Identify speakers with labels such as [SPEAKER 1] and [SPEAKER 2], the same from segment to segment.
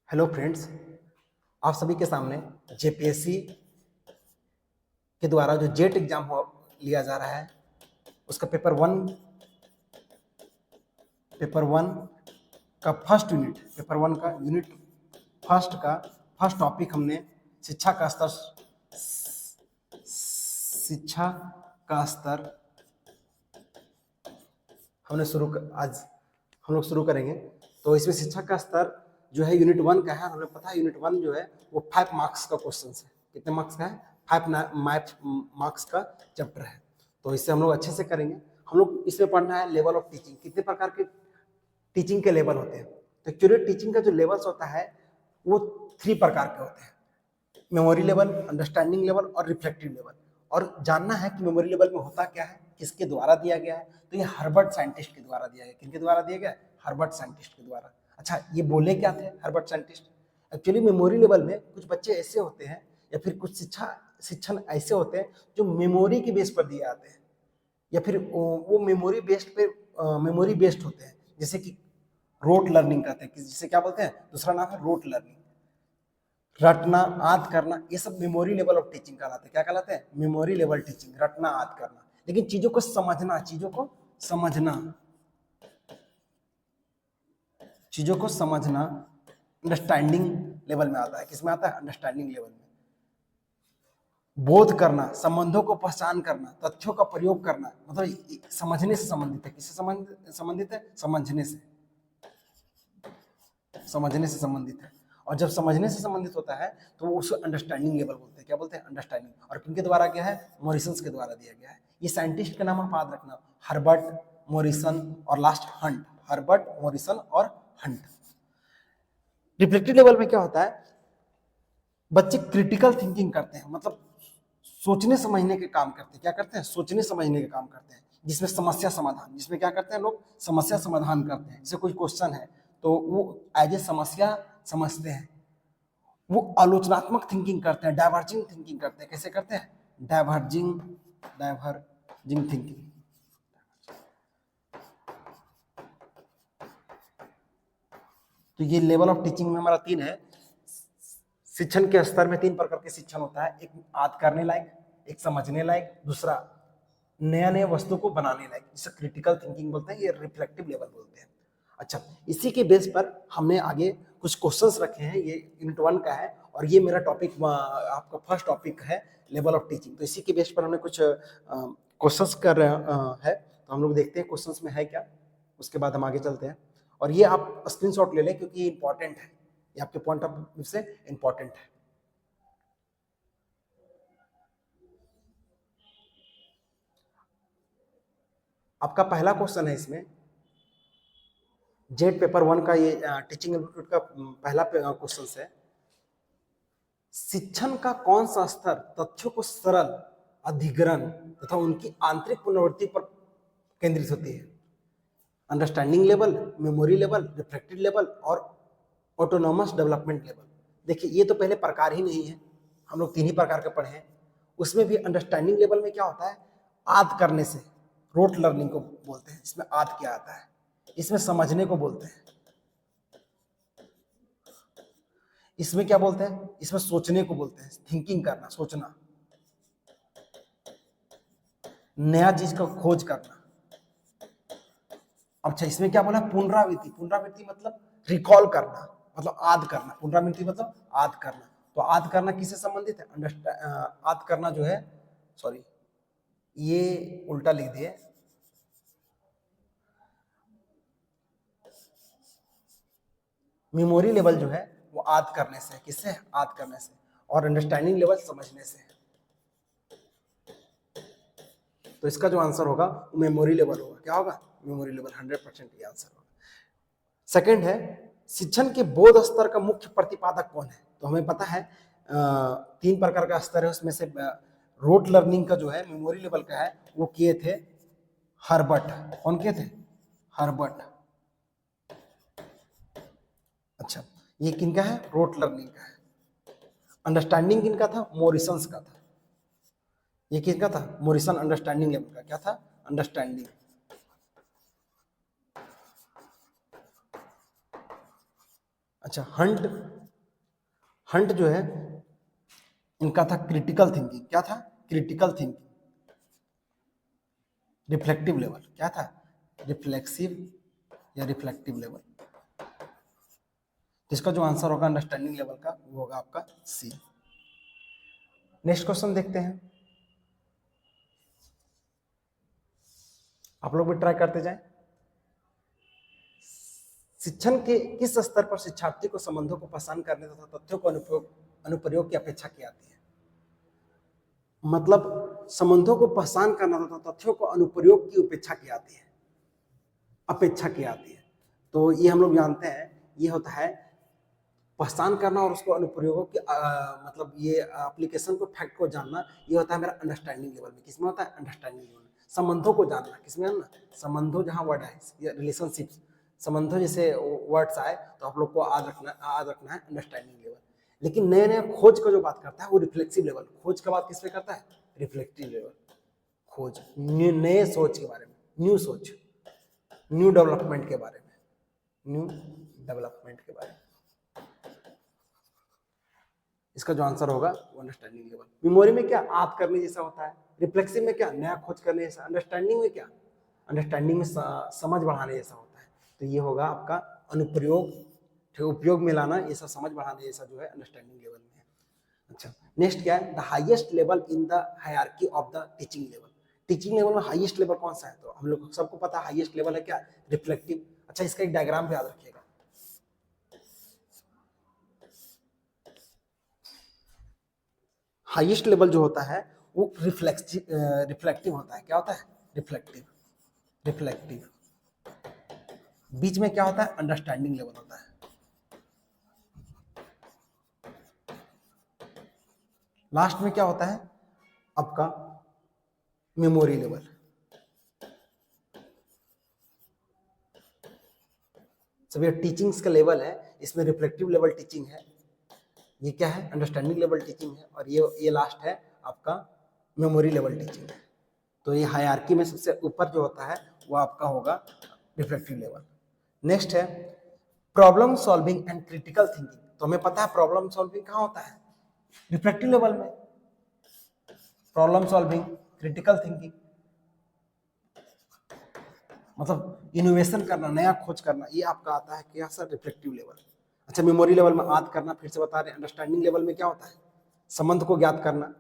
[SPEAKER 1] Hello friends, आप सभी के सामने जेपीएससी के द्वारा जो जेट एग्जाम हो लिया जा रहा है उसका पेपर वन का फर्स्ट यूनिट फर्स्ट टॉपिक हमने शिक्षा का स्तर आज हम लोग शुरू करेंगे। तो इसमें शिक्षा का स्तर जो है यूनिट 1 का है। हमें पता है यूनिट 1 जो है वो 5 मार्क्स का क्वेश्चन है। कितने मार्क्स का है? 5 मार्क्स का चैप्टर है। तो इससे हम लोग अच्छे से करेंगे। हम लोग इसमें पढ़ना है लेवल ऑफ टीचिंग, कितने प्रकार के टीचिंग के लेवल होते हैं। तो एक्चुअली टीचिंग का जो लेवल्स होता है वो 3 प्रकार के होते हैं, मेमोरी लेवल, अंडरस्टैंडिंग लेवल और रिफ्लेक्टिव लेवल। और जानना है कि मेमोरी लेवल में होता क्या है, किसके द्वारा दिया गया है। तो ये हर्बर्ट साइंटिस्ट के द्वारा दिया गया। किनके द्वारा दिया गया? हर्बर्ट साइंटिस्ट के द्वारा। अच्छा, ये बोले क्या थे Herbert scientist? Actually memory level में कुछ बच्चे ऐसे होते हैं या फिर कुछ शिक्षण ऐसे होते हैं जो मेमोरी के बेस पर दिए जाते हैं, या फिर वो मेमोरी बेस्ड होते हैं, जैसे कि रोट लर्निंग कहते हैं, जिसे क्या बोलते हैं, दूसरा नाम है रोट लर्निंग। रटना, याद करना, ये सब मेमोरी लेवल ऑफ टीचिंग कहलाते हैं। क्या कहलाते हैं? मेमोरी लेवल टीचिंग, रटना, याद करना। लेकिन चीजों को समझना अंडरस्टैंडिंग लेवल में आता है। किसमें आता है? अंडरस्टैंडिंग लेवल में। बोध करना, संबंधों को पहचान करना, तथ्यों का प्रयोग करना, मतलब समझने से संबंधित है। किससे संबंधित है? समझने से संबंधित है। और जब समझने से संबंधित होता है तो वो उसे अंडरस्टैंडिंग लेवल बोलते हैं। क्या बोलते हैं? अंडरस्टैंडिंग। और किनके द्वारा क्या है? मॉरिसन के द्वारा दिया गया है। ये साइंटिस्ट का नाम आप याद रखना, हर्बर्ट मॉरिसन और लास्ट हंट। हर्बर्ट मॉरिसन और हंट। रिफ्लेक्टिव लेवल में क्या होता है? बच्चे क्रिटिकल थिंकिंग करते हैं, मतलब सोचने समझने के काम करते हैं। क्या करते हैं? सोचने समझने के काम करते हैं, जिसमें जिसमें क्या करते हैं लोग? समस्या समाधान करते हैं। जैसे कोई क्वेश्चन है तो वो एज ए समस्या समझते हैं। वो आलोचनात्मक थिंकिंग करते हैं, डाइवर्जिंग थिंकिंग करते हैं। कैसे करते हैं? Diverging thinking. तो ये लेवल ऑफ टीचिंग में हमारा 3 है। शिक्षण के स्तर में 3 प्रकार के शिक्षण होता है। एक याद करने लायक, एक समझने लायक, दूसरा नया वस्तु को बनाने लायक, जिसे क्रिटिकल थिंकिंग बोलते हैं। ये रिफ्लेक्टिव लेवल बोलते हैं। अच्छा, इसी के बेस पर हमने आगे कुछ क्वेश्चंस रखे हैं। ये यूनिट 1 का है और ये मेरा टॉपिक, आपका फर्स्ट टॉपिक है लेवल ऑफ टीचिंग। तो इसी के बेस पर हमने कुछ क्वेश्चंस कर रहे हैं। तो हम लोग देखते हैं क्वेश्चंस में है क्या, उसके बाद हम आगे चलते हैं। और ये आप स्क्रीनशॉट ले लें क्योंकि ये इंपॉर्टेंट है, ये आपके पॉइंट ऑफ व्यू से इंपॉर्टेंट है। आपका पहला क्वेश्चन है इसमें, जेट पेपर 1 का, ये टीचिंग एप्टीट्यूड का पहला क्वेश्चन है। शिक्षण का कौन सा स्तर तथ्यों को सरल अधिग्रहण तथा उनकी आंतरिक पुनरावृत्ति पर केंद्रित होती है? Understanding level, memory level, reflective level और ऑटोनॉमस डेवलपमेंट लेवल। देखिए, ये तो पहले प्रकार ही नहीं है, हम लोग 3 ही प्रकार के पढ़े हैं। उसमें भी अंडरस्टैंडिंग लेवल में क्या होता है? याद करने से, रोट लर्निंग को बोलते हैं। इसमें याद क्या आता है? इसमें समझने को बोलते हैं। इसमें क्या बोलते हैं? इसमें सोचने को बोलते हैं, थिंकिंग करना, सोचना, नया चीज का खोज करना। अच्छा, इसमें क्या बोला? पुनरावृत्ति मतलब रिकॉल करना, मतलब याद करना। पुनरावृत्ति मतलब याद करना। तो याद करना किससे संबंधित है? याद करना जो है, सॉरी ये उल्टा लिख दिए। मेमोरी लेवल जो है वो याद करने से, किससे? याद करने से। और अंडरस्टैंडिंग लेवल समझने से। तो इसका जो आंसर होगा वो मेमोरी लेवल होगा। क्या होगा? Memory level. 100% ये आंसर होगा। सेकंड है, शिक्षण के बोध स्तर का मुख्य प्रतिपादक कौन है? तो हमें पता है 3 प्रकार का स्तर है, उसमें से रोट लर्निंग का जो है मेमोरी लेवल का है वो किए थे हर्बर्ट। कौन किए थे? हर्बर्ट। अच्छा, ये किनका है? रोट लर्निंग का है। अंडरस्टैंडिंग किनका था? मॉरिसन का था। ये किसका था? मॉरिसन। अंडरस्टैंडिंग लेवल का क्या था? अंडरस्टैंडिंग। अच्छा, हंट हंट जो है इनका था क्रिटिकल थिंकिंग। क्या था? Critical thinking. रिफ्लेक्टिव लेवल क्या था? रिफ्लेक्सिव या रिफ्लेक्टिव लेवल। इसका जो आंसर होगा अंडरस्टैंडिंग लेवल का वो होगा आपका सी। नेक्स्ट क्वेश्चन देखते हैं, आप लोग भी ट्राई करते जाएं। शिक्षण के किस स्तर पर शिक्षार्थी को संबंधों को पहचान करने तथा तथ्यों को अनुप्रयोग की अपेक्षा की जाती है? मतलब संबंधों को पहचान करना तथा तथ्यों को अनुप्रयोग की अपेक्षा की जाती है, अपेक्षा की जाती है। तो ये हम लोग जानते हैं, ये होता है पहचान करना और उसको अनुप्रयोगों की मतलब ये एप्लीकेशन को, फैक्ट को जानना, ये होता है मेरा अंडरस्टैंडिंग लेवल में। किसमें होता है? अंडरस्टैंडिंग लेवल में। संबंधों को जानना किसमें है ना? संबंधों जहाँ वर्ड है या रिलेशनशिप, संबंधों जैसे वर्ड्स आए तो आप लोग को याद रखना है अंडरस्टैंडिंग लेवल। लेकिन नए नए खोज का जो बात करता है वो रिफ्लेक्सिव लेवल। खोज का बात किस पे करता है? Reflective level. खोज नए सोच के बारे में, न्यू सोच, न्यू डेवलपमेंट के बारे में, न्यू डेवलपमेंट के बारे में। इसका जो आंसर होगा वो अंडरस्टैंडिंग लेवल। मेमोरी में क्या? याद करने जैसा होता है। रिफ्लेक्सिव में क्या? नया खोज करने जैसा। अंडरस्टैंडिंग में क्या? अंडरस्टैंडिंग में समझ बढ़ाने जैसा होता है। तो ये होगा आपका अनुप्रयोग, उपयोग में लाना, ये सब समझ बढ़ाने जैसा जो है अंडरस्टैंडिंग लेवल में है। अच्छा, नेक्स्ट क्या है? The highest level in the hierarchy of the teaching level. Teaching level में हाईएस्ट लेवल कौन सा है? तो हम लोग सबको पता है हाईएस्ट लेवल है क्या? रिफ्लेक्टिव। अच्छा, इसका एक डायग्राम भी याद रखिएगा। हाईएस्ट लेवल जो होता है वो रिफ्लेक्टिव होता है। क्या होता है? रिफ्लेक्टिव। रिफ्लेक्टिव। बीच में क्या होता है? अंडरस्टैंडिंग लेवल होता है। लास्ट में क्या होता है? आपका मेमोरी लेवल। सब ये टीचिंग्स का लेवल है, इसमें रिफ्लेक्टिव लेवल टीचिंग है, ये क्या है? अंडरस्टैंडिंग लेवल टीचिंग है, और ये लास्ट है आपका मेमोरी लेवल टीचिंग है। तो ये हायरार्की में सबसे ऊपर जो होता है वो आपका होगा रिफ्लेक्टिव लेवल। नेक्स्ट है problem solving and critical thinking. तो हमें पता है प्रॉब्लम सॉल्विंग कहाँ होता है? रिफ्लेक्टिव लेवल में। प्रॉब्लम सॉल्विंग, क्रिटिकल थिंकिंग मतलब इनोवेशन करना, नया खोज करना, ये आपका आता है क्या सर? Reflective level. अच्छा, मेमोरी लेवल में याद करना, फिर से बता रहे हैं। अंडरस्टैंडिंग लेवल में क्या होता है? संबंध को ज्ञात करना।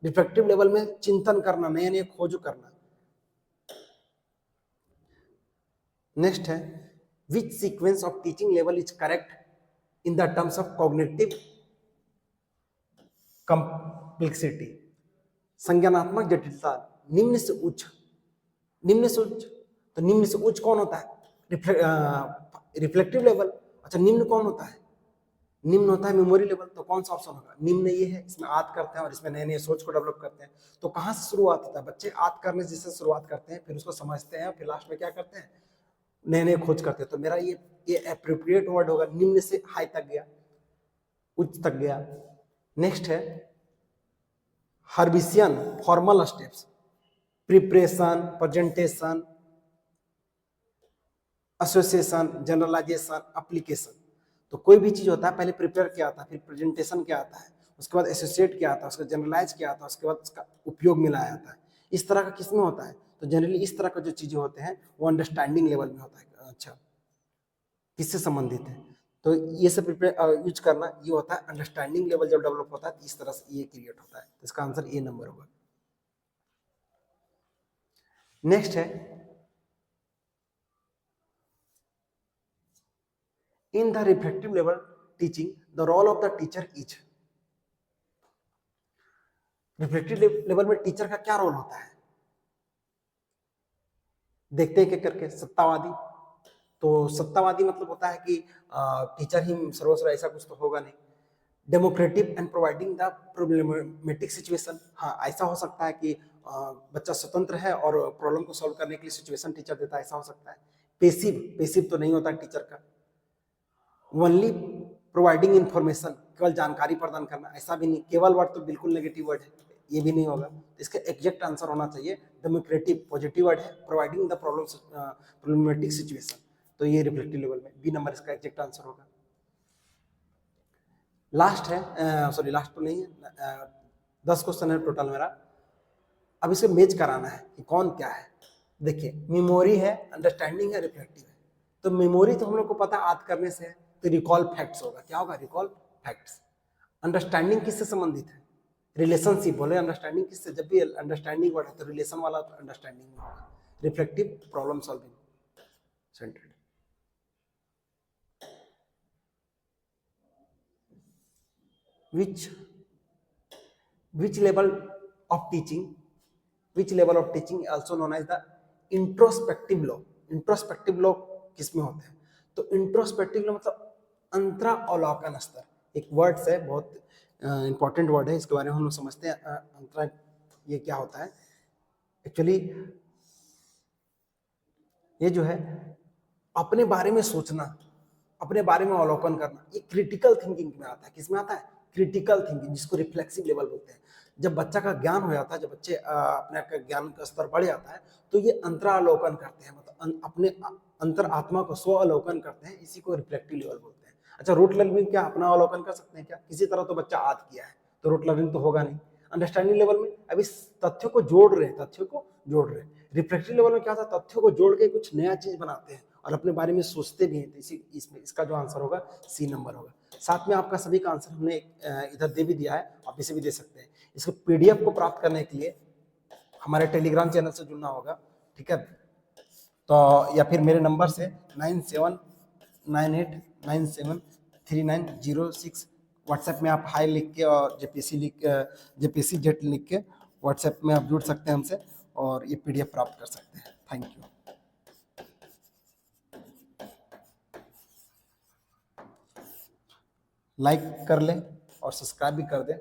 [SPEAKER 1] रिफ्लेक्टिव लेवल में चिंतन करना, नए नए खोज करना। नेक्स्ट है विच sequence of teaching level is correct in the terms of cognitive complexity. संज्ञानात्मक जटिलता निम्न से उच्च। निम्न से उच्च, तो निम्न से उच्च कौन होता है? Reflective level. अच्छा, निम्न कौन होता है? निम्न होता है मेमोरी लेवल। तो कौन सा ऑप्शन होगा? निम्न ये है, इसमें याद करते हैं और इसमें नए नए सोच को डेवलप करते हैं। तो कहाँ से शुरुआत होता है? बच्चे याद करने से शुरुआत करते हैं, फिर उसको समझते हैं, फिर लास्ट में क्या करते हैं? नए नए खोज करते हैं। तो मेरा ये एप्रोप्रिएट वर्ड होगा, निम्न से हाई तक गया, उच्च तक गया। नेक्स्ट है Herbartian formal steps, preparation, presentation, association, generalisation, application. तो कोई भी चीज होता है पहले प्रिपेयर किया आता है, फिर प्रेजेंटेशन किया आता है, उसके बाद एसोसिएट किया आता है, उसका जनरलाइज किया आता है, उसके बाद उसका उपयोग में लाया जाता है। इस तरह का किसमें होता है? तो जनरली इस तरह का जो चीजें होते हैं वो अंडरस्टैंडिंग लेवल में होता है। अच्छा, किससे संबंधित है? तो ये सब यूज करना, ये होता है अंडरस्टैंडिंग लेवल। जब डेवलप होता है तो इस तरह से ये क्रिएट होता है। तो इसका आंसर ए नंबर होगा। नेक्स्ट है in the reflective level teaching the role of the teacher is. Reflective level में टीचर का क्या रोल होता है? देखते हैं क्या करके। सत्तावादी। तो सत्तावादी मतलब होता है कि टीचर ही सर्वस्व, ऐसा कुछ तो होगा नहीं। Democratic and providing the problematic situation. हाँ, ऐसा हो सकता है कि बच्चा स्वतंत्र है और प्रॉब्लम को सॉल्व करने के लिए सिचुएशन टीचर देता है, ऐसा हो सकता है। पेसिव, पेसिव तो नहीं होता टीचर का। ओनली प्रोवाइडिंग इंफॉर्मेशन, केवल जानकारी प्रदान करना, ऐसा भी नहीं। केवल वर्ड तो बिल्कुल नेगेटिव वर्ड है, ये भी नहीं होगा। इसका एग्जैक्ट आंसर होना चाहिए डेमोक्रेटिव, पॉजिटिव वर्ड है, प्रोवाइडिंग द प्रॉब्लमेटिक सिचुएशन। तो ये रिफ्लेक्टिव लेवल में बी नंबर इसका एग्जैक्ट आंसर होगा। लास्ट है, सॉरी लास्ट तो नहीं है, 10 क्वेश्चन है टोटल मेरा। अब इसे मेज कराना है कि कौन क्या है। देखिए मेमोरी है, अंडरस्टैंडिंग है, रिफ्लेक्टिव है। तो मेमोरी तो हम लोग को पता याद करने से है, तो रिकॉल फैक्ट्स होगा। क्या होगा? Recall facts. अंडरस्टैंडिंग किससे संबंधित है? रिलेशनशिप बोले अंडरस्टैंडिंग किससे, जब भी अंडरस्टैंडिंग वर्ड है तो रिलेशन वाला तो अंडरस्टैंडिंग में होगा। Reflective problem solving centred. which level of teaching also known as the introspective law। Introspective law किसमें होते हैं? तो इंट्रोस्पेक्टिव लॉ मतलब अंतरा अवलोकन स्तर। एक वर्ड है, बहुत इंपॉर्टेंट वर्ड है, इसके बारे में हम लोग समझते हैं। अंतरा ये क्या होता है एक्चुअली? ये जो है अपने बारे में सोचना, अपने बारे में अवलोकन करना, ये क्रिटिकल थिंकिंग में आता है। किसमें आता है? क्रिटिकल थिंकिंग, जिसको रिफ्लेक्सिव लेवल बोलते हैं। जब बच्चा का ज्ञान हो जाता है, जब बच्चे अपने का ज्ञान का स्तर बढ़ जाता है, तो ये अंतरावलोकन करते हैं, मतलब अपने अंतर आत्मा को स्व अवलोकन करते हैं। इसी को रिफ्लेक्टिव लेवल बोलते हैं। अच्छा, रूट लर्निंग क्या अपना अवलोकन कर सकते हैं क्या? किसी तरह तो बच्चा याद किया है, तो रूट लर्निंग तो होगा नहीं। अंडरस्टैंडिंग लेवल में अब इस तथ्यों को जोड़ रहे हैं, रिफ्लेक्टिव लेवल में क्या था? तथ्यों को जोड़ के कुछ नया चीज बनाते हैं और अपने बारे में सोचते भी हैं। तो इसमें इसका जो आंसर होगा सी नंबर होगा। साथ में आपका सभी का आंसर हमने इधर दे भी दिया है, आप इसे भी दे सकते हैं। इसको पीडीएफ को प्राप्त करने के लिए हमारे टेलीग्राम चैनल से जुड़ना होगा, ठीक है? तो या फिर मेरे नंबर से 9798973906 व्हाट्सएप में आप हाई लिख के और जेपीसी जेट लिख के व्हाट्सएप में आप जुड़ सकते हैं हमसे और ये पीडीएफ प्राप्त कर सकते हैं। Thank you. लाइक कर लें और सब्सक्राइब भी कर दें।